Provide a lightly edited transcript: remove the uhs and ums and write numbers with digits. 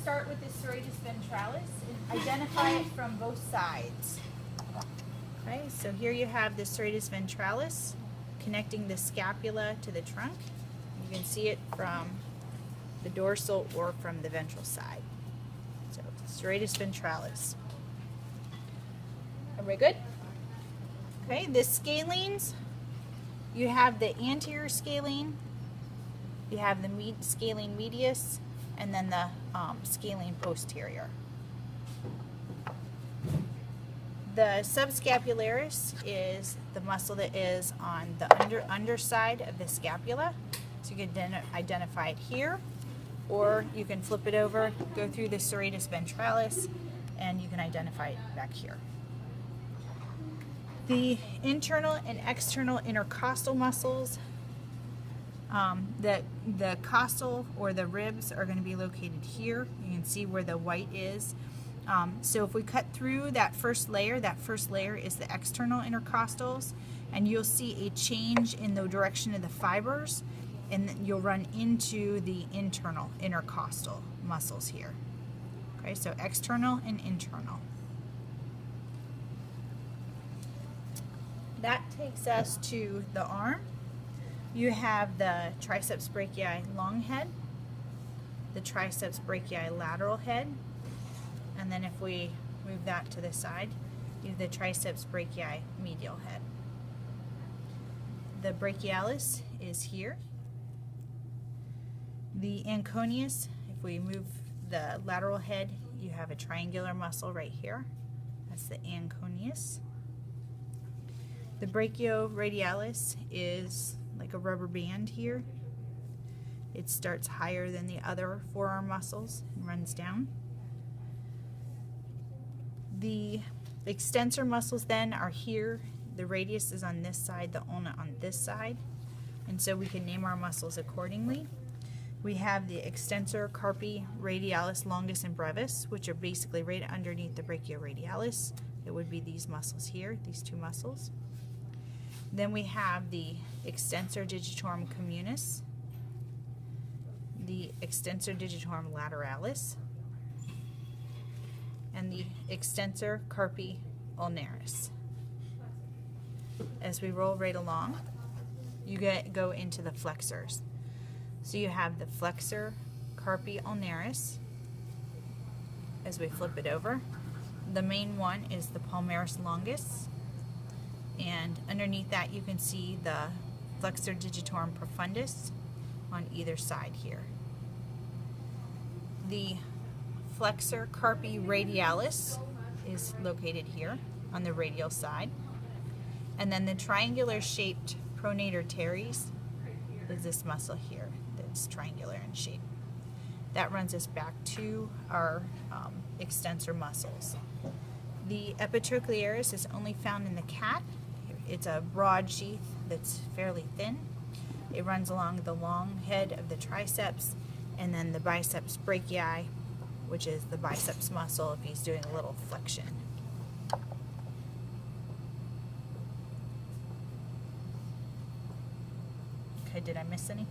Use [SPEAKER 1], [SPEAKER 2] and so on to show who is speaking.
[SPEAKER 1] start with the serratus ventralis and identify it from both sides. Okay, so here you have the serratus ventralis connecting the scapula to the trunk. You can see it from the dorsal or from the ventral side. So serratus ventralis. Everybody good? Okay, the scalenes, you have the anterior scalene, you have the scalene medius, and then the scalene posterior. The subscapularis is the muscle that is on the underside of the scapula. So you can identify it here, or you can flip it over, go through the serratus ventralis, and you can identify it back here. The internal and external intercostal muscles, the costal or the ribs are going to be located here. You can see where the white is. So if we cut through that first layer is the external intercostals, and you'll see a change in the direction of the fibers, and then you'll run into the internal intercostal muscles here. Okay, so external and internal. That takes us to the arm. You have the triceps brachii long head, the triceps brachii lateral head, and then if we move that to the side, you have the triceps brachii medial head. The brachialis is here. The anconeus, if we move the lateral head, you have a triangular muscle right here. That's the anconeus. The brachioradialis is like a rubber band here. It starts higher than the other forearm muscles and runs down. The extensor muscles then are here. The radius is on this side, the ulna on this side, and so we can name our muscles accordingly. We have the extensor carpi radialis longus and brevis, which are basically right underneath the brachioradialis. It would be these muscles here, these two muscles. Then we have the extensor digitorum communis, the extensor digitorum lateralis, and the extensor carpi ulnaris. As we roll right along, you go into the flexors. So you have the flexor carpi ulnaris. As we flip it over, the main one is the palmaris longus, and underneath that you can see the flexor digitorum profundus on either side here. The flexor carpi radialis is located here on the radial side, and then the triangular shaped pronator teres is this muscle here that's triangular in shape. That runs us back to our extensor muscles. The epitrochlearis is only found in the cat. It's a broad sheath that's fairly thin. It runs along the long head of the triceps, and then the biceps brachii, which is the biceps muscle if he's doing a little flexion. Okay, did I miss any?